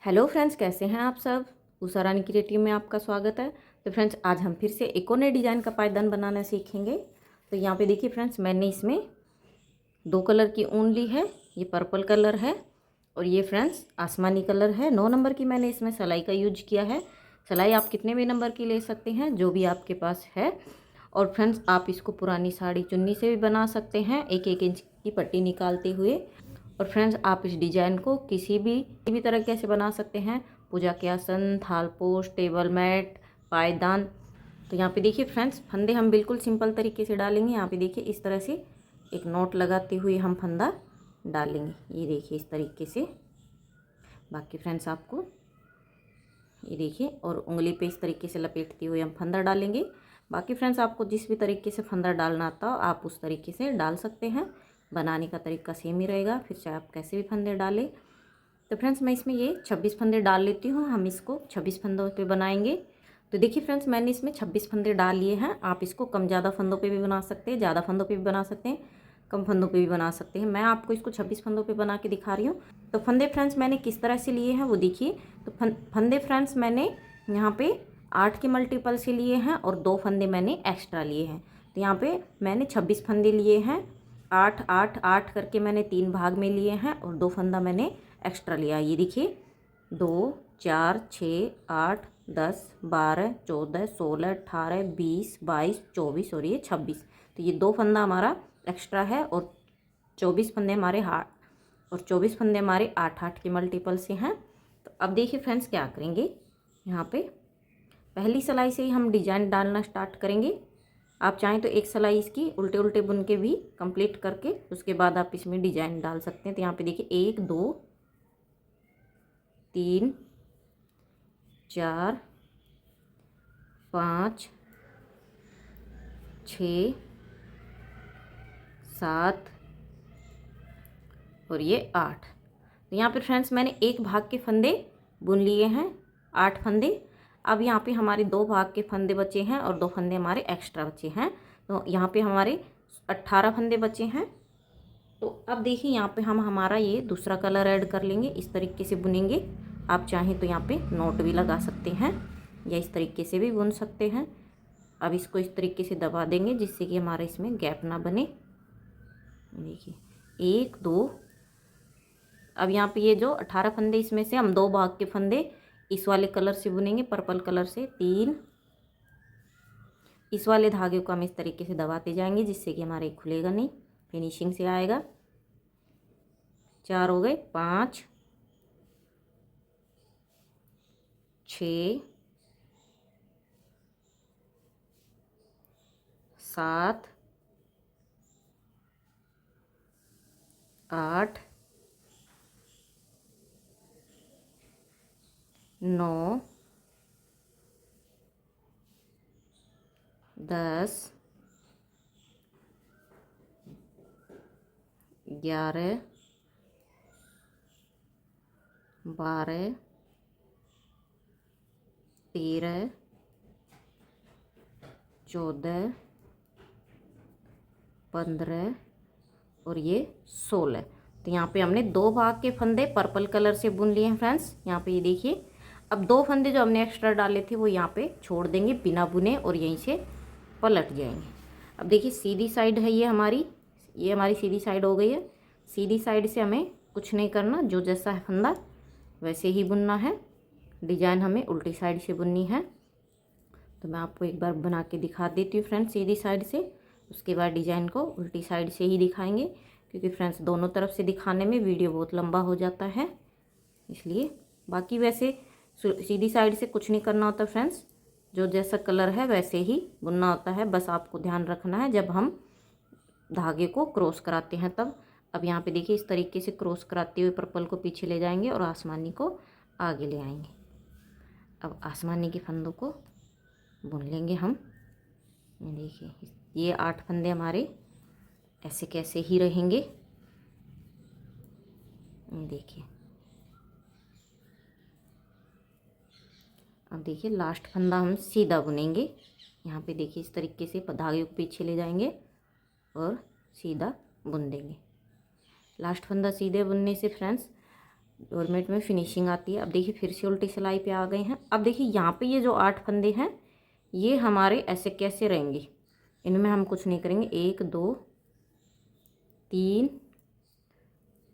Hello friends, कैसे हैं आप सब। उषा रानी क्रिएटिव में आपका स्वागत है। तो फ्रेंड्स, आज हम फिर से एक और नए डिज़ाइन का पायदान बनाना सीखेंगे। तो यहाँ पे देखिए फ्रेंड्स, मैंने इसमें दो कलर की ऊन ली है। ये पर्पल कलर है और ये फ्रेंड्स आसमानी कलर है। 9 नंबर की मैंने इसमें सिलाई का यूज किया है। सिलाई आप कितने भी नंबर की ले सकते हैं, जो भी आपके पास है। और फ्रेंड्स, आप इसको पुरानी साड़ी चुन्नी से भी बना सकते हैं, 1-1 इंच की पट्टी निकालते हुए। और फ्रेंड्स, आप इस डिजाइन को किसी भी तरह कैसे बना सकते हैं, पूजा के आसन, थालपोश, टेबल मैट, पायदान। तो यहाँ पे देखिए फ्रेंड्स, फंदे हम बिल्कुल सिंपल तरीके से डालेंगे। यहाँ पे देखिए इस तरह से एक नोट लगाते हुए हम फंदा डालेंगे। ये देखिए इस तरीके से। बाकी फ्रेंड्स आपको ये देखिए, और उंगली पे इस तरीके से लपेटते हुए हम फंदा डालेंगे। बाकी फ्रेंड्स, आपको जिस भी तरीके से फंदा डालना आता हो आप उस तरीके से डाल सकते हैं। बनाने का तरीका सेम ही रहेगा, फिर चाहे आप कैसे भी फंदे डालें। तो फ्रेंड्स, मैं इसमें ये 26 फंदे डाल लेती हूँ। हम इसको 26 फंदों पे बनाएंगे। तो देखिए फ्रेंड्स, मैंने इसमें 26 फंदे डाल लिए हैं। आप इसको कम ज़्यादा फंदों पे भी बना सकते हैं, ज़्यादा फंदों पे भी बना सकते हैं, कम फंदों पे भी बना सकते हैं। मैं आपको इसको 26 फंदों पे बना के दिखा रही हूँ। तो फंदे फ्रेंड्स मैंने किस तरह से लिए हैं वो देखिए। तो फंदे फ्रेंड्स मैंने यहाँ पे 8 के मल्टीपल से लिए हैं और 2 फंदे मैंने एक्स्ट्रा लिए हैं। तो यहाँ पे मैंने 26 फंदे लिए हैं। 8 8 8 करके मैंने 3 भाग में लिए हैं और 2 फंदा मैंने एक्स्ट्रा लिया। ये देखिए 2 4 6 8 10 12 14 16 18 20 22 24 और ये 26। तो ये 2 फंदा हमारा एक्स्ट्रा है और 24 फंदे हमारे 8 के मल्टीपल से हैं। तो अब देखिए फ्रेंड्स, क्या करेंगे, यहाँ पे पहली सिलाई से ही हम डिजाइन डालना स्टार्ट करेंगे। आप चाहें तो एक सिलाई इसकी उल्टे उल्टे बुन के भी कंप्लीट करके उसके बाद आप इसमें डिजाइन डाल सकते हैं। तो यहाँ पे देखिए 1 2 3 4 5 6 7 और ये 8। तो यहाँ पे फ्रेंड्स मैंने एक भाग के फंदे बुन लिए हैं, 8 फंदे। अब यहाँ पे हमारे 2 भाग के फंदे बचे हैं और 2 फंदे हमारे एक्स्ट्रा बचे हैं। तो यहाँ पे हमारे 18 फंदे बचे हैं। तो अब देखिए यहाँ पे हम हमारा ये दूसरा कलर ऐड कर लेंगे। इस तरीके से बुनेंगे। आप चाहें तो यहाँ पे नोट भी लगा सकते हैं या इस तरीके से भी बुन सकते हैं। अब इसको इस तरीके से दबा देंगे जिससे कि हमारा इसमें गैप ना बने। देखिए 1 2। अब यहाँ पे ये जो 18 फंदे, इसमें से हम 2 भाग के फंदे इस वाले कलर से बुनेंगे, पर्पल कलर से। 3। इस वाले धागे को हम इस तरीके से दबाते जाएंगे जिससे कि हमारे खुलेगा नहीं, फिनिशिंग से आएगा। 4 हो गए, 5 6 7 8 9 10 11 12 13 14 15 और ये 16। तो यहाँ पे हमने 2 भाग के फंदे पर्पल कलर से बुन लिए हैं फ्रेंड्स। यहाँ पे ये देखिए। अब 2 फंदे जो हमने एक्स्ट्रा डाले थे वो यहाँ पे छोड़ देंगे बिना बुने और यहीं से पलट जाएंगे। अब देखिए सीधी साइड है ये हमारी सीधी साइड हो गई है। सीधी साइड से हमें कुछ नहीं करना, जो जैसा है फंदा वैसे ही बुनना है। डिजाइन हमें उल्टी साइड से बुननी है। तो मैं आपको एक बार बना के दिखा देती हूँ फ्रेंड्स सीधी साइड से। उसके बाद डिजाइन को उल्टी साइड से ही दिखाएंगे, क्योंकि फ्रेंड्स दोनों तरफ से दिखाने में वीडियो बहुत लंबा हो जाता है, इसलिए। बाकी वैसे सीधी साइड से कुछ नहीं करना होता फ्रेंड्स, जो जैसा कलर है वैसे ही बुनना होता है। बस आपको ध्यान रखना है जब हम धागे को क्रॉस कराते हैं तब। अब यहाँ पे देखिए इस तरीके से क्रॉस कराते हुए पर्पल को पीछे ले जाएंगे और आसमानी को आगे ले आएंगे। अब आसमानी के फंदों को बुन लेंगे हम। देखिए ये 8 फंदे हमारे ऐसे कैसे ही रहेंगे। देखिए अब देखिए लास्ट फंदा हम सीधा बुनेंगे। यहाँ पे देखिए इस तरीके से धागे को पीछे ले जाएंगे और सीधा बुन देंगे। लास्ट फंदा सीधे बुनने से फ्रेंड्स डोरमेट में फिनिशिंग आती है। अब देखिए फिर से उल्टी सिलाई पे आ गए हैं। अब देखिए यहाँ पे ये जो 8 फंदे हैं ये हमारे ऐसे कैसे रहेंगे, इनमें हम कुछ नहीं करेंगे। 1 2 3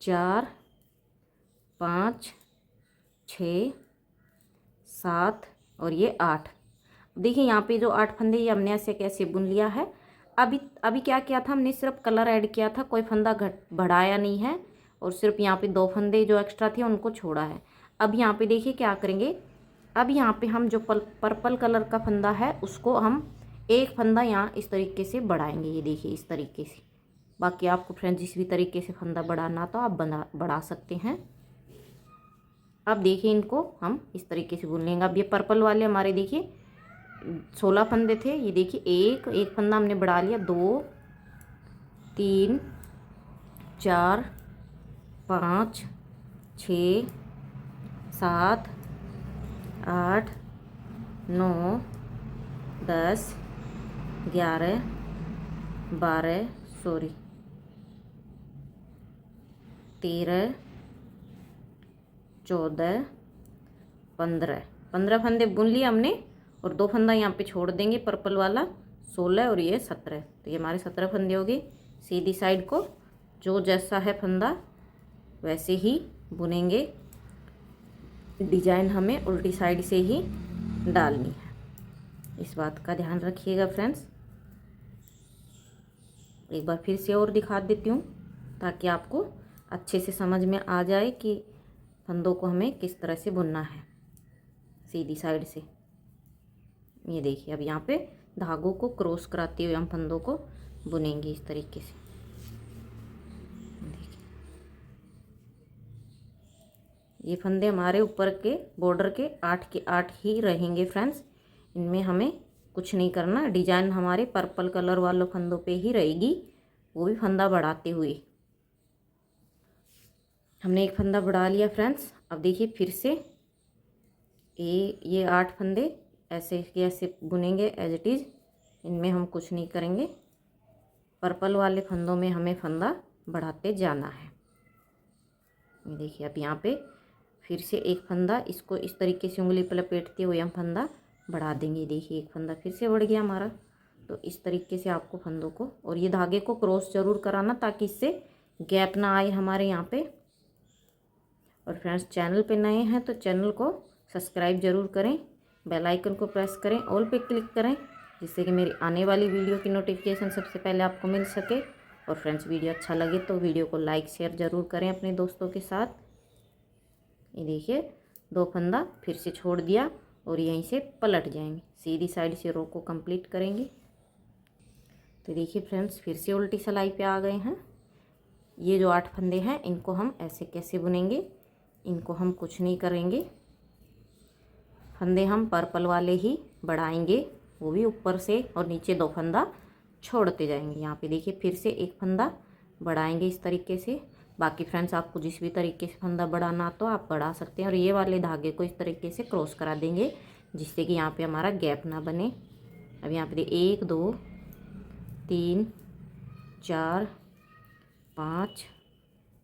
4 5 6 7 और ये 8। देखिए यहाँ पे जो 8 फंदे ये हमने ऐसे कैसे बुन लिया है। अभी क्या किया था, हमने सिर्फ कलर ऐड किया था, कोई फंदा बढ़ाया नहीं है और सिर्फ यहाँ पे 2 फंदे जो एक्स्ट्रा थे उनको छोड़ा है। अब यहाँ पे देखिए क्या करेंगे, अब यहाँ पे हम जो पर्पल कलर का फंदा है उसको हम एक फंदा यहाँ इस तरीके से बढ़ाएंगे। ये देखिए इस तरीके से। बाकी आपको फ्रेंड्स जिस भी तरीके से फंदा बढ़ाना तो आप बढ़ा सकते हैं। अब देखिए इनको हम इस तरीके से बुन लेंगे। अब ये पर्पल वाले हमारे देखिए 16 फंदे थे, ये देखिए एक फंदा हमने बढ़ा लिया। 2 3 4 5 6 7 8 9 10 11 12 13 14 15 फंदे बुन लिए हमने और 2 फंदा यहाँ पे छोड़ देंगे पर्पल वाला। 16 और ये 17, तो ये हमारे 17 फंदे हो गए। सीधी साइड को जो जैसा है फंदा वैसे ही बुनेंगे। डिजाइन हमें उल्टी साइड से ही डालनी है, इस बात का ध्यान रखिएगा फ्रेंड्स। एक बार फिर से और दिखा देती हूँ ताकि आपको अच्छे से समझ में आ जाए कि फंदों को हमें किस तरह से बुनना है सीधी साइड से। ये देखिए अब यहाँ पे धागों को क्रॉस कराते हुए हम फंदों को बुनेंगे इस तरीके से। देखिए ये फंदे हमारे ऊपर के बॉर्डर के 8 के 8 ही रहेंगे फ्रेंड्स, इनमें हमें कुछ नहीं करना। डिजाइन हमारे पर्पल कलर वालों फंदों पे ही रहेगी, वो भी फंदा बढ़ाते हुए। हमने एक फंदा बढ़ा लिया फ्रेंड्स। अब देखिए फिर से ये 8 फंदे ऐसे के ऐसे बुनेंगे एज इट इज़, इनमें हम कुछ नहीं करेंगे। पर्पल वाले फंदों में हमें फंदा बढ़ाते जाना है। ये देखिए अब यहाँ पे फिर से एक फंदा, इसको इस तरीके से उंगली पर लपेटते हुए हम फंदा बढ़ा देंगे। देखिए एक फंदा फिर से बढ़ गया हमारा। तो इस तरीके से आपको फंदों को और ये धागे को क्रॉस जरूर कराना ताकि इससे गैप ना आए हमारे यहाँ पे। और फ्रेंड्स चैनल पे नए हैं तो चैनल को सब्सक्राइब जरूर करें, बेल आइकन को प्रेस करें, ऑल पे क्लिक करें, जिससे कि मेरी आने वाली वीडियो की नोटिफिकेशन सबसे पहले आपको मिल सके। और फ्रेंड्स वीडियो अच्छा लगे तो वीडियो को लाइक शेयर ज़रूर करें अपने दोस्तों के साथ। ये देखिए 2 फंदा फिर से छोड़ दिया और यहीं से पलट जाएंगे, सीधी साइड से रो को कंप्लीट करेंगे। तो देखिए फ्रेंड्स फिर से उल्टी सिलाई पे आ गए हैं। ये जो 8 फंदे हैं इनको हम ऐसे कैसे बुनेंगे, इनको हम कुछ नहीं करेंगे। फंदे हम पर्पल वाले ही बढ़ाएंगे, वो भी ऊपर से, और नीचे 2 फंदा छोड़ते जाएंगे। यहाँ पे देखिए फिर से एक फंदा बढ़ाएंगे इस तरीके से। बाकी फ्रेंड्स आपको जिस भी तरीके से फंदा बढ़ाना तो आप बढ़ा सकते हैं। और ये वाले धागे को इस तरीके से क्रॉस करा देंगे जिससे कि यहाँ पे हमारा गैप ना बने। अब यहाँ पे 1 2 3 4 5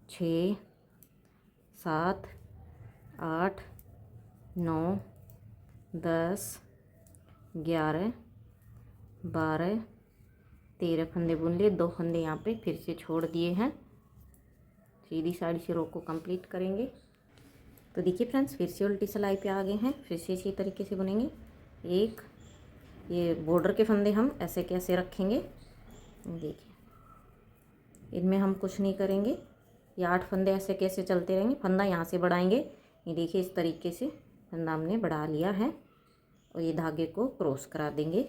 6 7 8 9 10 11 12 13 फंदे बुन लिए। 2 फंदे यहाँ पे फिर से छोड़ दिए हैं, सीधी साइड से रो को कंप्लीट करेंगे। तो देखिए फ्रेंड्स फिर से उल्टी सिलाई पे आ गए हैं, फिर से इसी तरीके से बुनेंगे। एक ये बॉर्डर के फंदे हम ऐसे कैसे रखेंगे, देखिए इनमें हम कुछ नहीं करेंगे। ये 8 फंदे ऐसे कैसे चलते रहेंगे, फंदा यहाँ से बढ़ाएंगे। ये देखिए इस तरीके से फंदा हमने बढ़ा लिया है और ये धागे को क्रॉस करा देंगे।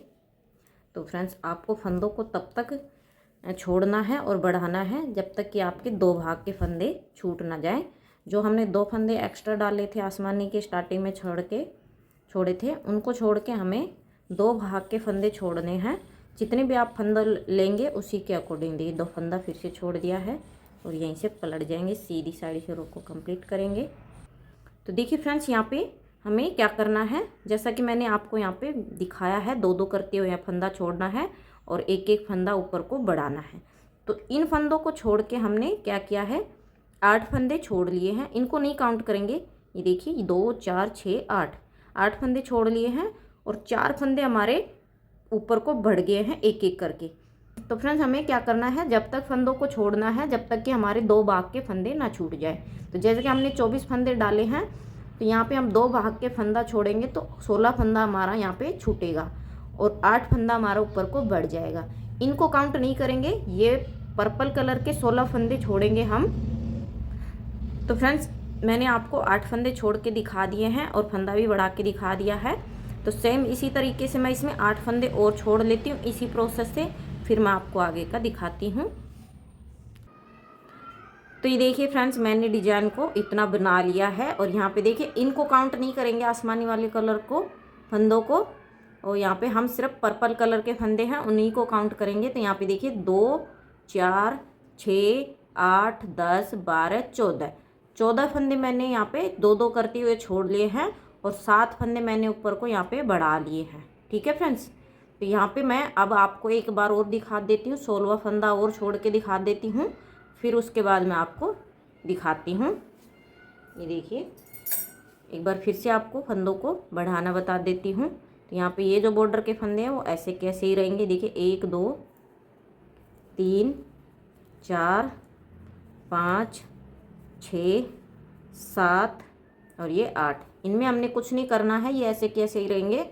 तो फ्रेंड्स आपको फंदों को तब तक छोड़ना है और बढ़ाना है जब तक कि आपके 2 भाग के फंदे छूट ना जाएं। जो हमने 2 फंदे एक्स्ट्रा डाले थे आसमानी के स्टार्टिंग में छोड़े थे, उनको छोड़ के हमें 2 भाग के फंदे छोड़ने हैं। जितने भी आप फंदा लेंगे उसी के अकॉर्डिंग। देखिए 2 फंदा फिर से छोड़ दिया है और यहीं से पलट जाएंगे, सीधी साइड से रो को कंप्लीट करेंगे। तो देखिए फ्रेंड्स यहाँ पे हमें क्या करना है, जैसा कि मैंने आपको यहाँ पे दिखाया है, 2-2 करते हुए फंदा छोड़ना है और एक एक फंदा ऊपर को बढ़ाना है। तो इन फंदों को छोड़ के हमने क्या किया है, 8 फंदे छोड़ लिए हैं, इनको नहीं काउंट करेंगे। ये देखिए 2 4 6 8, 8 फंदे छोड़ लिए हैं और 4 फंदे हमारे ऊपर को बढ़ गए हैं एक एक करके। तो फ्रेंड्स हमें क्या करना है, जब तक फंदों को छोड़ना है जब तक कि हमारे 2 भाग के फंदे ना छूट जाए। तो जैसे कि हमने 24 फंदे डाले हैं, तो यहाँ पे हम 2 भाग के फंदा छोड़ेंगे तो 16 फंदा हमारा यहाँ पे छूटेगा और 8 फंदा हमारा ऊपर को बढ़ जाएगा। इनको काउंट नहीं करेंगे, ये पर्पल कलर के 16 फंदे छोड़ेंगे हम। तो फ्रेंड्स मैंने आपको 8 फंदे छोड़ के दिखा दिए हैं और फंदा भी बढ़ा के दिखा दिया है। तो सेम इसी तरीके से मैं इसमें 8 फंदे और छोड़ लेती हूँ इसी प्रोसेस से, फिर मैं आपको आगे का दिखाती हूँ। तो ये देखिए फ्रेंड्स मैंने डिजाइन को इतना बना लिया है और यहाँ पे देखिए इनको काउंट नहीं करेंगे आसमानी वाले कलर को, फंदों को, और यहाँ पे हम सिर्फ पर्पल कलर के फंदे हैं उन्हीं को काउंट करेंगे। तो यहाँ पे देखिए 2 4 6 8 10 12 14 फंदे मैंने यहाँ पे 2 करते हुए छोड़ लिए हैं और 7 फंदे मैंने ऊपर को यहाँ पे बढ़ा लिए हैं। ठीक है फ्रेंड्स, तो यहाँ पे मैं अब आपको एक बार और दिखा देती हूँ, 16वां फंदा और छोड़ के दिखा देती हूँ, फिर उसके बाद मैं आपको दिखाती हूँ। ये देखिए एक बार फिर से आपको फंदों को बढ़ाना बता देती हूँ। तो यहाँ पे ये जो बॉर्डर के फंदे हैं वो ऐसे कैसे ही रहेंगे। देखिए 1 2 3 4 5 6 7 और ये 8, इनमें हमने कुछ नहीं करना है, ये ऐसे कैसे ही रहेंगे।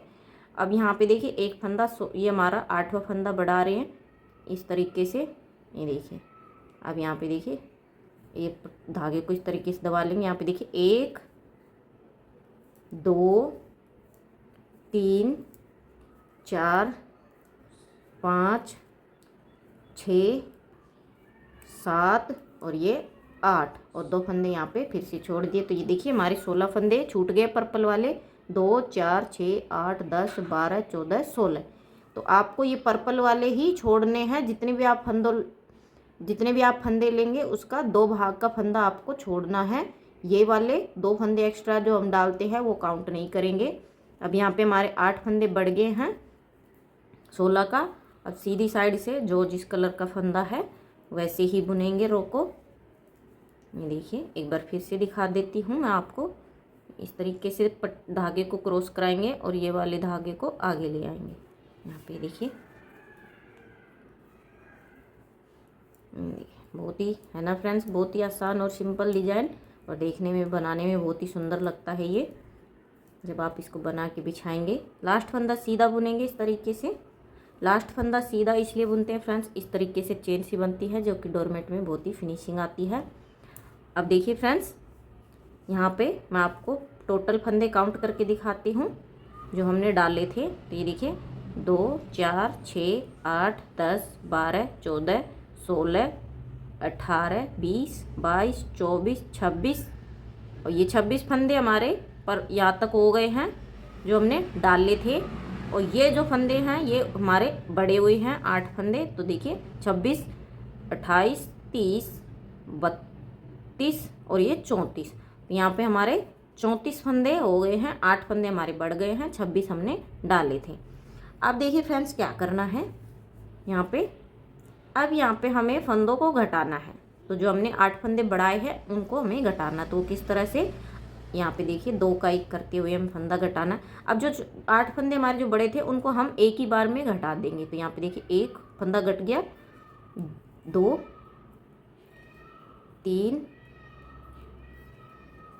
अब यहाँ पे देखिए एक फंदा, ये हमारा 8वां फंदा बढ़ा रहे हैं इस तरीके से। ये देखिए अब यहाँ पे देखिए एक धागे को इस तरीके से दबा लेंगे। यहाँ पे देखिए 1 2 3 4 5 6 7 और ये 8 और 2 फंदे यहाँ पे फिर से छोड़ दिए। तो ये देखिए हमारे 16 फंदे छूट गए पर्पल वाले, 2 4 6 8 10 12 14 16। तो आपको ये पर्पल वाले ही छोड़ने हैं, जितने भी आप फंदे लेंगे उसका 2 भाग का फंदा आपको छोड़ना है। ये वाले 2 फंदे एक्स्ट्रा जो हम डालते हैं वो काउंट नहीं करेंगे। अब यहाँ पे हमारे 8 फंदे बढ़ गए हैं 16 का। अब सीधी साइड से जो जिस कलर का फंदा है वैसे ही बुनेंगे रो को। ये देखिए एक बार फिर से दिखा देती हूँ मैं आपको, इस तरीके से धागे को क्रॉस कराएंगे और ये वाले धागे को आगे ले आएंगे। यहाँ पे देखिए बहुत ही है ना फ्रेंड्स, बहुत ही आसान और सिंपल डिजाइन, और देखने में बनाने में बहुत ही सुंदर लगता है ये जब आप इसको बना के बिछाएंगे। लास्ट फंदा सीधा बुनेंगे इस तरीके से। लास्ट फंदा सीधा इसलिए बुनते हैं फ्रेंड्स, इस तरीके से चेन सी बनती है जो कि डोरमेट में बहुत ही फिनिशिंग आती है। अब देखिए फ्रेंड्स यहाँ पे मैं आपको टोटल फंदे काउंट करके दिखाती हूँ जो हमने डाले थे। तो ये देखिए 2 4 6 8 10 12 14 16 18 20 22 24 26 और ये 26 फंदे हमारे पर यहाँ तक हो गए हैं जो हमने डाले थे। और ये जो फंदे हैं ये हमारे बड़े हुए हैं 8 फंदे। तो देखिए 26 28 30 32 और ये 34, तो यहाँ पे हमारे 34 फंदे हो गए हैं, 8 फंदे हमारे बढ़ गए हैं, 26 हमने डाले थे। अब देखिए फ्रेंड्स क्या करना है यहाँ पे, अब यहाँ पे हमें फंदों को घटाना है। तो जो हमने 8 फंदे बढ़ाए हैं उनको हमें घटाना, तो किस तरह से, यहाँ पे देखिए 2 का 1 करते हुए हम फंदा घटाना। अब जो 8 फंदे हमारे जो बड़े थे उनको हम एक ही बार में घटा देंगे। तो यहाँ पे देखिए 1 फंदा घट गया, 2 3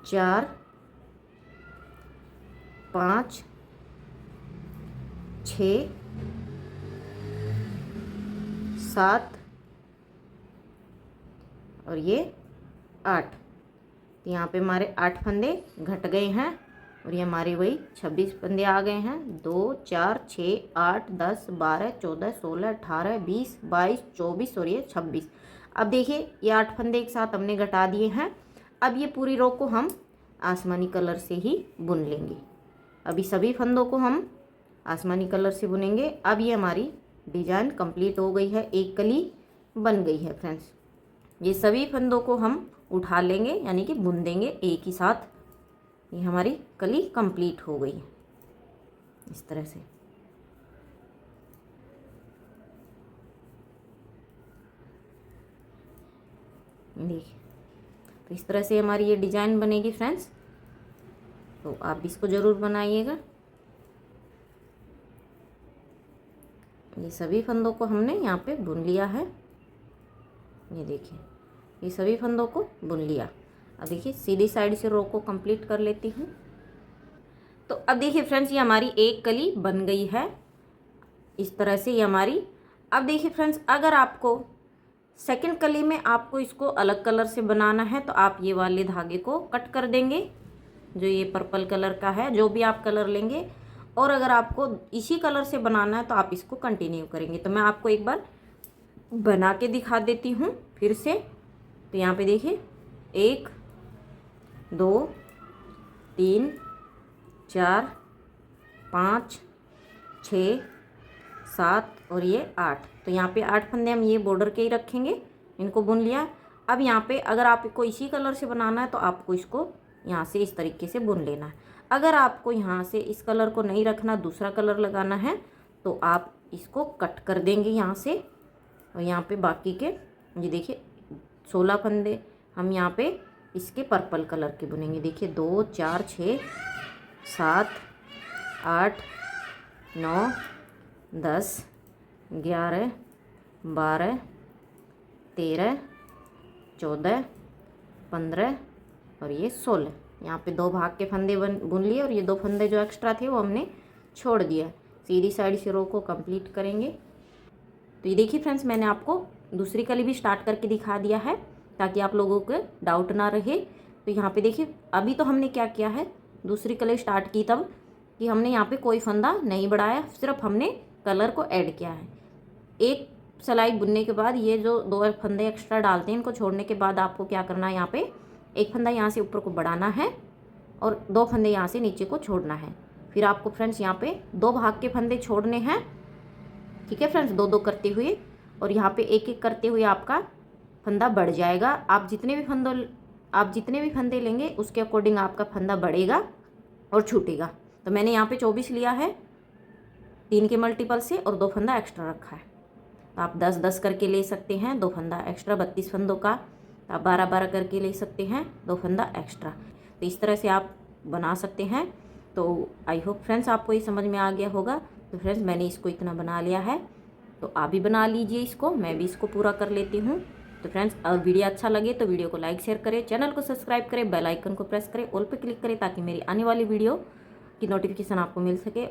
4 5 6 7 और ये 8। तो यहाँ पे हमारे 8 फंदे घट गए हैं और ये हमारे वही 26 फंदे आ गए हैं। 2 4 6 8 10 12 14 16 18 20 22 24 और ये 26। अब देखिए ये 8 फंदे एक साथ हमने घटा दिए हैं। अब ये पूरी रो को हम आसमानी कलर से ही बुन लेंगे। अभी सभी फंदों को हम आसमानी कलर से बुनेंगे। अब ये हमारी डिजाइन कंप्लीट हो गई है, एक कली बन गई है फ्रेंड्स। ये सभी फंदों को हम उठा लेंगे यानी कि बुन देंगे एक ही साथ। ये हमारी कली कंप्लीट हो गई इस तरह से। देखिए तो इस तरह से हमारी ये डिज़ाइन बनेगी फ्रेंड्स, तो आप इसको ज़रूर बनाइएगा। ये सभी फंदों को हमने यहाँ पे बुन लिया है। ये देखिए, ये सभी फंदों को बुन लिया। अब देखिए सीधी साइड से रो को कंप्लीट कर लेती हूँ। तो अब देखिए फ्रेंड्स, ये हमारी एक कली बन गई है इस तरह से ये हमारी। अब देखिए फ्रेंड्स, अगर आपको सेकंड कली में आपको इसको अलग कलर से बनाना है तो आप ये वाले धागे को कट कर देंगे, जो ये पर्पल कलर का है, जो भी आप कलर लेंगे। और अगर आपको इसी कलर से बनाना है तो आप इसको कंटिन्यू करेंगे। तो मैं आपको एक बार बना के दिखा देती हूँ फिर से। तो यहाँ पे देखिए 1 2 3 4 5 6 7 और ये 8। तो यहाँ पे 8 फंदे हम ये बॉर्डर के ही रखेंगे, इनको बुन लिया। अब यहाँ पे अगर आपको इसी कलर से बनाना है तो आपको इसको यहाँ से इस तरीके से बुन लेना है। अगर आपको यहाँ से इस कलर को नहीं रखना, दूसरा कलर लगाना है, तो आप इसको कट कर देंगे यहाँ से। और यहाँ पे बाकी के ये देखिए 16 फंदे हम यहाँ पे इसके पर्पल कलर के बुनेंगे। देखिए 2 4 6 7 8 9 10 11 12 13 14 15 और ये 16। यहाँ पे 2 भाग के फंदे बुन लिए और ये 2 फंदे जो एक्स्ट्रा थे वो हमने छोड़ दिया। सीधी साइड से रो को कंप्लीट करेंगे। तो ये देखिए फ्रेंड्स, मैंने आपको दूसरी कली भी स्टार्ट करके दिखा दिया है ताकि आप लोगों को डाउट ना रहे। तो यहाँ पे देखिए, अभी तो हमने क्या किया है, दूसरी कली स्टार्ट की तब कि हमने यहाँ पे कोई फंदा नहीं बढ़ाया, सिर्फ हमने कलर को ऐड किया है। एक सिलाई बुनने के बाद ये जो 2 फंदे एक्स्ट्रा डालते हैं, इनको छोड़ने के बाद आपको क्या करना है, यहाँ पे एक फंदा यहाँ से ऊपर को बढ़ाना है और 2 फंदे यहाँ से नीचे को छोड़ना है। फिर आपको फ्रेंड्स यहाँ पे 2 भाग के फंदे छोड़ने हैं, ठीक है फ्रेंड्स, 2-2 करते हुए। और यहाँ पे एक एक करते हुए आपका फंदा बढ़ जाएगा। आप जितने भी फंदे लेंगे उसके अकॉर्डिंग आपका फंदा बढ़ेगा और छूटेगा। तो मैंने यहाँ पे 24 लिया है 3 के मल्टीपल से और 2 फंदा एक्स्ट्रा रखा है। तो आप 10-10 करके ले सकते हैं, 2 फंदा एक्स्ट्रा। 32 फंदों का आप 12-12 करके ले सकते हैं, 2 फंदा एक्स्ट्रा। तो इस तरह से आप बना सकते हैं। तो आई होप फ्रेंड्स आपको ये समझ में आ गया होगा। तो फ्रेंड्स मैंने इसको इतना बना लिया है, तो आप भी बना लीजिए इसको, मैं भी इसको पूरा कर लेती हूँ। तो फ्रेंड्स, अगर वीडियो अच्छा लगे तो वीडियो को लाइक शेयर करें, चैनल को सब्सक्राइब करें, बेल आइकन को प्रेस करें, ऑल पे क्लिक करें ताकि मेरी आने वाली वीडियो की नोटिफिकेशन आपको मिल सके।